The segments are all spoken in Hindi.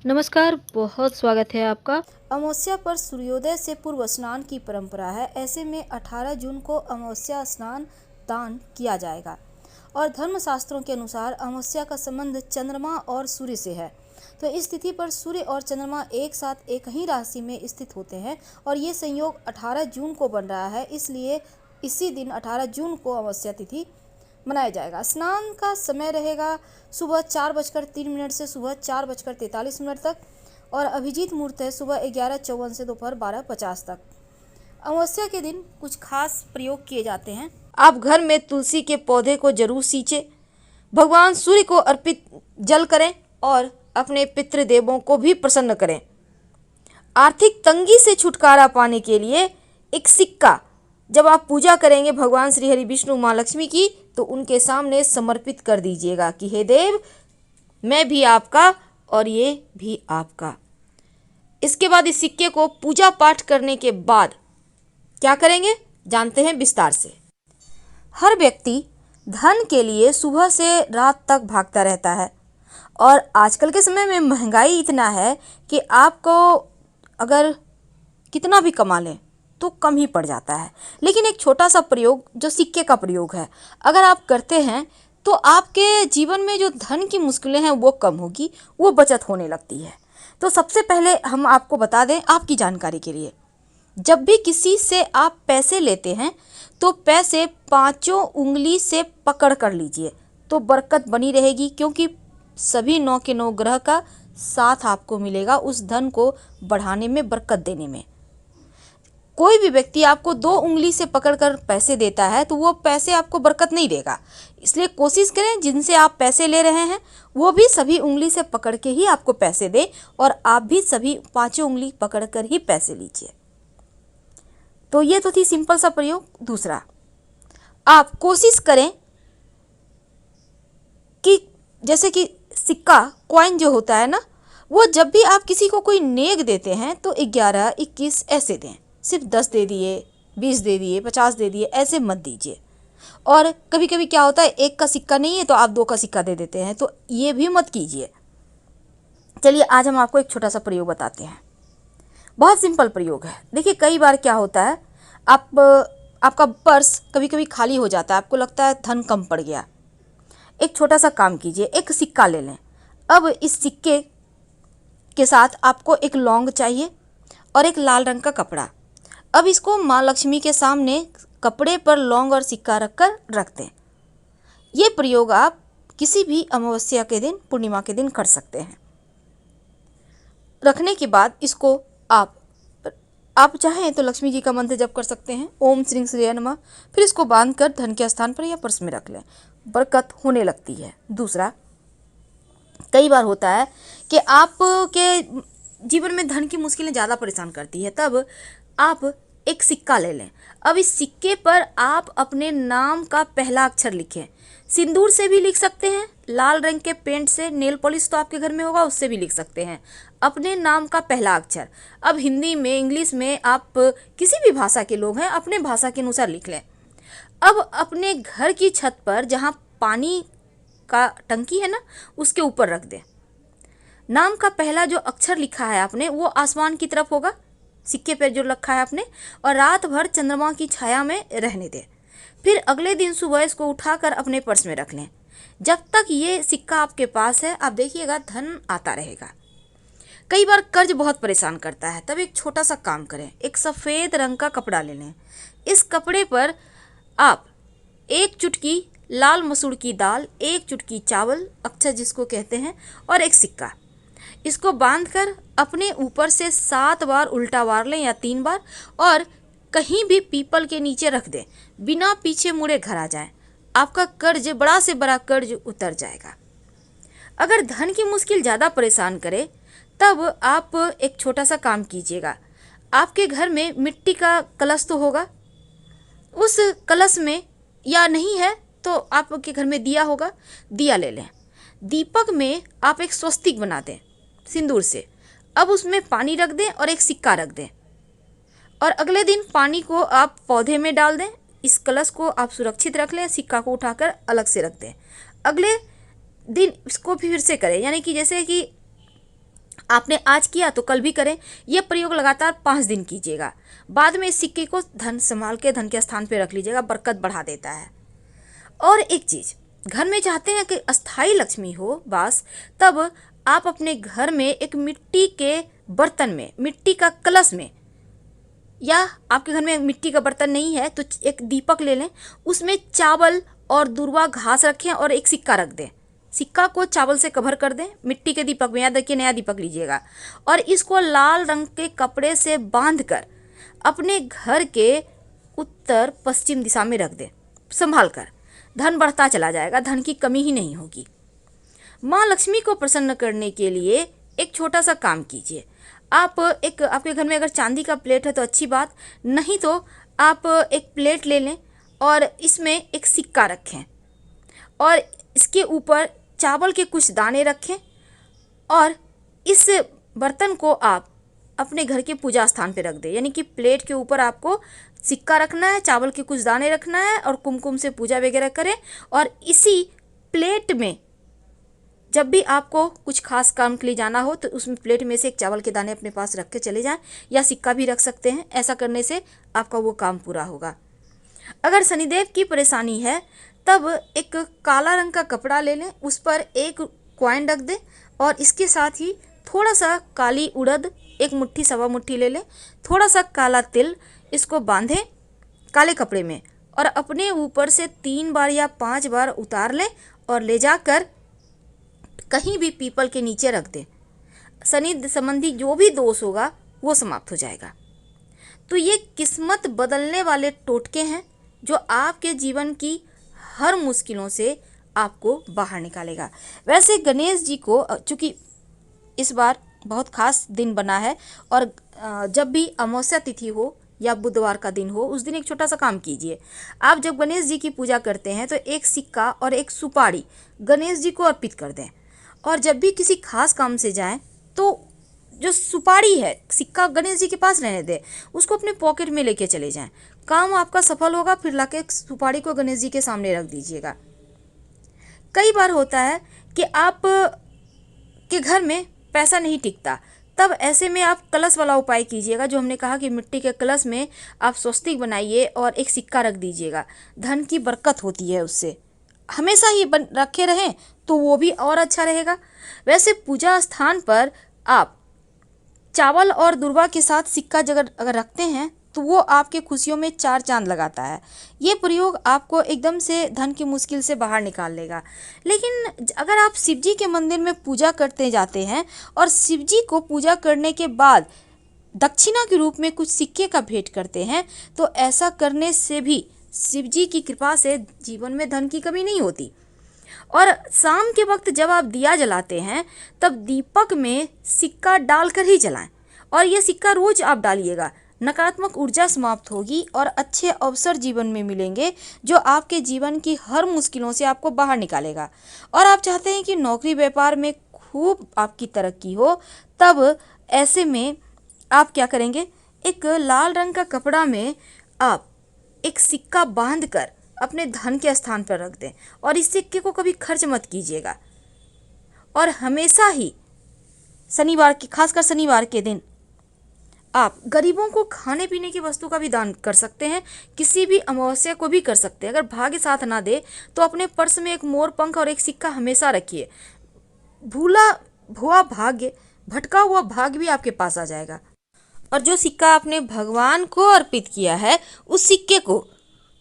नमस्कार, बहुत स्वागत है आपका। अमावस्या पर सूर्योदय से पूर्व स्नान की परंपरा है। ऐसे में 18 जून को अमावस्या स्नान दान किया जाएगा और धर्मशास्त्रों के अनुसार अमावस्या का संबंध चंद्रमा और सूर्य से है। तो इस तिथि पर सूर्य और चंद्रमा एक साथ एक ही राशि में स्थित होते हैं और ये संयोग 18 जून को बन रहा है, इसलिए इसी दिन 18 जून को अमावस्या तिथि मनाया जाएगा। स्नान का समय रहेगा सुबह 4:03 से सुबह 4:43 तक और अभिजीत मुहूर्त है सुबह 11:54 से दोपहर 12:50 तक। अमावस्या के दिन कुछ खास प्रयोग किए जाते हैं। आप घर में तुलसी के पौधे को जरूर सींचें, भगवान सूर्य को अर्पित जल करें और अपने पितृदेवों को भी प्रसन्न करें। आर्थिक तंगी से छुटकारा पाने के लिए एक सिक्का जब आप पूजा करेंगे भगवान श्री हरि विष्णु माँ लक्ष्मी की, तो उनके सामने समर्पित कर दीजिएगा कि हे देव, मैं भी आपका और ये भी आपका। इसके बाद इस सिक्के को पूजा पाठ करने के बाद क्या करेंगे जानते हैं विस्तार से। हर व्यक्ति धन के लिए सुबह से रात तक भागता रहता है और आजकल के समय में महंगाई इतना है कि आपको अगर कितना भी कमा लें तो कम ही पड़ जाता है। लेकिन एक छोटा सा प्रयोग जो सिक्के का प्रयोग है, अगर आप करते हैं तो आपके जीवन में जो धन की मुश्किलें हैं वो कम होगी, वो बचत होने लगती है। तो सबसे पहले हम आपको बता दें आपकी जानकारी के लिए, जब भी किसी से आप पैसे लेते हैं तो पैसे पांचों उंगली से पकड़ कर लीजिए, तो बरकत बनी रहेगी, क्योंकि सभी 9 के 9 ग्रह का साथ आपको मिलेगा उस धन को बढ़ाने में, बरकत देने में। कोई भी व्यक्ति आपको 2 उंगली से पकड़कर पैसे देता है तो वो पैसे आपको बरकत नहीं देगा। इसलिए कोशिश करें जिनसे आप पैसे ले रहे हैं वो भी सभी उंगली से पकड़ के ही आपको पैसे दे और आप भी सभी पांचों उंगली पकड़कर ही पैसे लीजिए। तो ये तो थी सिंपल सा प्रयोग। दूसरा, आप कोशिश करें कि जैसे कि सिक्का कॉइन जो होता है ना, वो जब भी आप किसी को कोई नेक देते हैं तो 11, 21 ऐसे दें। सिर्फ 10 दे दिए, 20 दे दिए, 50 दे दिए, ऐसे मत दीजिए। और कभी कभी क्या होता है, 1 का सिक्का नहीं है तो आप 2 का सिक्का दे देते हैं, तो ये भी मत कीजिए। चलिए आज हम आपको एक छोटा सा प्रयोग बताते हैं। बहुत सिंपल प्रयोग है। देखिए कई बार क्या होता है, आपका पर्स कभी कभी खाली हो जाता है, आपको लगता है धन कम पड़ गया। एक छोटा सा काम कीजिए, एक सिक्का ले लें। अब इस सिक्के के साथ आपको एक लौंग चाहिए और एक लाल रंग का कपड़ा। अब इसको माँ लक्ष्मी के सामने कपड़े पर लौंग और सिक्का रखकर रख दें। ये प्रयोग आप किसी भी अमावस्या के दिन, पूर्णिमा के दिन कर सकते हैं। रखने के बाद इसको आप चाहें तो लक्ष्मी जी का मंत्र जप कर सकते हैं, ओम श्री श्री नमः। फिर इसको बांधकर धन के स्थान पर या पर्स में रख लें, बरकत होने लगती है। दूसरा, कई बार होता है कि आपके जीवन में धन की मुश्किलें ज़्यादा परेशान करती है, तब आप एक सिक्का ले लें। अब इस सिक्के पर आप अपने नाम का पहला अक्षर लिखें। सिंदूर से भी लिख सकते हैं, लाल रंग के पेंट से, नेल पॉलिश तो आपके घर में होगा उससे भी लिख सकते हैं अपने नाम का पहला अक्षर। अब हिंदी में, इंग्लिश में, आप किसी भी भाषा के लोग हैं अपने भाषा के अनुसार लिख लें। अब अपने घर की छत पर जहाँ पानी का टंकी है ना, उसके ऊपर रख दें। नाम का पहला जो अक्षर लिखा है आपने वो आसमान की तरफ होगा, सिक्के पर जो रखा है आपने, और रात भर चंद्रमा की छाया में रहने दें। फिर अगले दिन सुबह इसको उठाकर अपने पर्स में रख लें। जब तक ये सिक्का आपके पास है आप देखिएगा धन आता रहेगा। कई बार कर्ज बहुत परेशान करता है, तब एक छोटा सा काम करें, एक सफ़ेद रंग का कपड़ा ले लें। इस कपड़े पर आप 1 चुटकी लाल मसूर की दाल, 1 चुटकी चावल, अक्षर जिसको कहते हैं, और एक सिक्का, इसको बांधकर अपने ऊपर से 7 बार उल्टा वार लें या 3 बार, और कहीं भी पीपल के नीचे रख दें। बिना पीछे मुड़े घर आ जाएं, आपका कर्ज, बड़ा से बड़ा कर्ज उतर जाएगा। अगर धन की मुश्किल ज़्यादा परेशान करे तब आप एक छोटा सा काम कीजिएगा। आपके घर में मिट्टी का कलश तो होगा, उस कलश में, या नहीं है तो आपके घर में दिया होगा, दिया ले लें। दीपक में आप एक स्वस्तिक बना दें सिंदूर से। अब उसमें पानी रख दें और एक सिक्का रख दें, और अगले दिन पानी को आप पौधे में डाल दें। इस कलश को आप सुरक्षित रख लें, सिक्का को उठाकर अलग से रख दें। अगले दिन इसको फिर से करें, यानी कि जैसे कि आपने आज किया तो कल भी करें। यह प्रयोग लगातार 5 दिन कीजिएगा। बाद में इस सिक्के को धन संभाल के धन के स्थान पे रख लीजिएगा, बरकत बढ़ा देता है। और एक चीज, घर में चाहते हैं कि अस्थाई लक्ष्मी हो वास, तब आप अपने घर में एक मिट्टी के बर्तन में, मिट्टी का कलश में, या आपके घर में मिट्टी का बर्तन नहीं है तो एक दीपक ले लें, उसमें चावल और दूर्वा घास रखें और एक सिक्का रख दें। सिक्का को चावल से कवर कर दें मिट्टी के दीपक में, याद रखिए नया दीपक लीजिएगा, और इसको लाल रंग के कपड़े से बांधकर अपने घर के उत्तर पश्चिम दिशा में रख दें संभाल कर। धन बढ़ता चला जाएगा, धन की कमी ही नहीं होगी। माँ लक्ष्मी को प्रसन्न करने के लिए एक छोटा सा काम कीजिए। आप आपके घर में अगर चांदी का प्लेट है तो अच्छी बात, नहीं तो आप एक प्लेट ले लें और इसमें एक सिक्का रखें और इसके ऊपर चावल के कुछ दाने रखें, और इस बर्तन को आप अपने घर के पूजा स्थान पे रख दें। यानी कि प्लेट के ऊपर आपको सिक्का रखना है, चावल के कुछ दाने रखना है और कुमकुम से पूजा वगैरह करें, और इसी प्लेट में जब भी आपको कुछ खास काम के लिए जाना हो तो उसमें प्लेट में से एक चावल के दाने अपने पास रख के चले जाएं, या सिक्का भी रख सकते हैं। ऐसा करने से आपका वो काम पूरा होगा। अगर शनिदेव की परेशानी है तब एक काला रंग का कपड़ा ले लें, उस पर एक कॉइन रख दें और इसके साथ ही थोड़ा सा काली उड़द, एक मुट्ठी सवा मुट्ठी ले लें, थोड़ा सा काला तिल, इसको बांधें काले कपड़े में और अपने ऊपर से 3 बार या 5 बार उतार लें और ले जाकर कहीं भी पीपल के नीचे रख दें। शनि संबंधी जो भी दोष होगा वो समाप्त हो जाएगा। तो ये किस्मत बदलने वाले टोटके हैं जो आपके जीवन की हर मुश्किलों से आपको बाहर निकालेगा। वैसे गणेश जी को चूँकि इस बार बहुत खास दिन बना है, और जब भी अमावस्या तिथि हो या बुधवार का दिन हो उस दिन एक छोटा सा काम कीजिए। आप जब गणेश जी की पूजा करते हैं तो एक सिक्का और एक सुपारी गणेश जी को अर्पित कर दें, और जब भी किसी खास काम से जाएं तो जो सुपारी है, सिक्का गणेश जी के पास रहने दें, उसको अपने पॉकेट में लेके चले जाएं। काम आपका सफल होगा। फिर लाके सुपारी को गणेश जी के सामने रख दीजिएगा। कई बार होता है कि आप के घर में पैसा नहीं टिकता, तब ऐसे में आप कलश वाला उपाय कीजिएगा, जो हमने कहा कि मिट्टी के कलश में आप स्वस्तिक बनाइए और एक सिक्का रख दीजिएगा। धन की बरकत होती है उससे, हमेशा ही रखे रहें तो वो भी और अच्छा रहेगा। वैसे पूजा स्थान पर आप चावल और दूर्वा के साथ सिक्का अगर रखते हैं तो वो आपके खुशियों में 4 चांद लगाता है। ये प्रयोग आपको एकदम से धन की मुश्किल से बाहर निकाल लेगा। लेकिन अगर आप शिव जी के मंदिर में पूजा करते जाते हैं और शिव जी को पूजा करने के बाद दक्षिणा के रूप में कुछ सिक्के का भेंट करते हैं, तो ऐसा करने से भी शिव जी की कृपा से जीवन में धन की कमी नहीं होती। और शाम के वक्त जब आप दिया जलाते हैं तब दीपक में सिक्का डालकर ही जलाएं, और यह सिक्का रोज आप डालिएगा। नकारात्मक ऊर्जा समाप्त होगी और अच्छे अवसर जीवन में मिलेंगे, जो आपके जीवन की हर मुश्किलों से आपको बाहर निकालेगा। और आप चाहते हैं कि नौकरी व्यापार में खूब आपकी तरक्की हो, तब ऐसे में आप क्या करेंगे, एक लाल रंग का कपड़ा में आप एक सिक्का बांधकर अपने धन के स्थान पर रख दें, और इस सिक्के को कभी खर्च मत कीजिएगा। और हमेशा ही शनिवार के, खासकर शनिवार के दिन आप गरीबों को खाने पीने की वस्तु का भी दान कर सकते हैं। किसी भी अमावस्या को भी कर सकते हैं। अगर भाग्य साथ ना दे तो अपने पर्स में एक मोर पंख और एक सिक्का हमेशा रखिए। भूला भुआ भाग्य, भटका हुआ भाग्य भी आपके पास आ जाएगा। और जो सिक्का आपने भगवान को अर्पित किया है, उस सिक्के को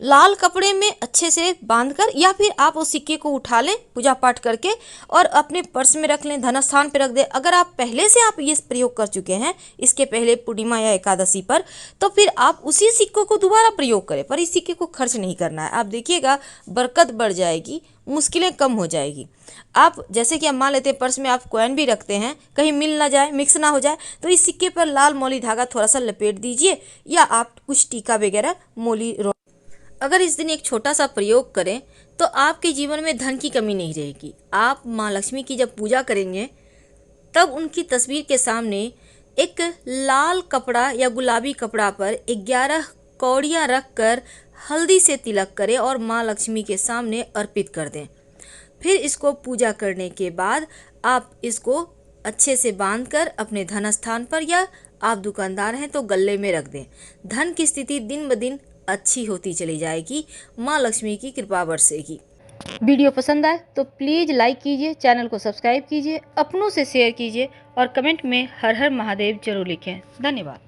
लाल कपड़े में अच्छे से बांधकर, या फिर आप उस सिक्के को उठा लें पूजा पाठ करके और अपने पर्स में रख लें, धन स्थान पर रख दें। अगर आप पहले से आप ये प्रयोग कर चुके हैं इसके पहले पूर्णिमा या एकादशी पर, तो फिर आप उसी सिक्कों को दोबारा प्रयोग करें, पर इस सिक्के को खर्च नहीं करना है। आप देखिएगा बरकत बढ़ जाएगी, मुश्किलें कम हो जाएगी। आप जैसे कि हम मान लेते हैं पर्स में आप कॉइन भी रखते हैं, कहीं मिल ना जाए, मिक्स ना हो जाए, तो इस सिक्के पर लाल मौली धागा थोड़ा सा लपेट दीजिए, या आप कुछ टीका वगैरह मौली। अगर इस दिन एक छोटा सा प्रयोग करें तो आपके जीवन में धन की कमी नहीं रहेगी। आप माँ लक्ष्मी की जब पूजा करेंगे तब उनकी तस्वीर के सामने एक लाल कपड़ा या गुलाबी कपड़ा पर 11 कौड़ियाँ रख कर हल्दी से तिलक करें और माँ लक्ष्मी के सामने अर्पित कर दें। फिर इसको पूजा करने के बाद आप इसको अच्छे से बांधकर अपने धन स्थान पर या आप दुकानदार हैं तो गल्ले में रख दें। धन की स्थिति दिन ब दिन अच्छी होती चली जाएगी। माँ लक्ष्मी की कृपा बरसेगी। वीडियो पसंद आए तो प्लीज़ लाइक कीजिए, चैनल को सब्सक्राइब कीजिए, अपनों से शेयर कीजिए और कमेंट में हर हर महादेव जरूर लिखें। धन्यवाद।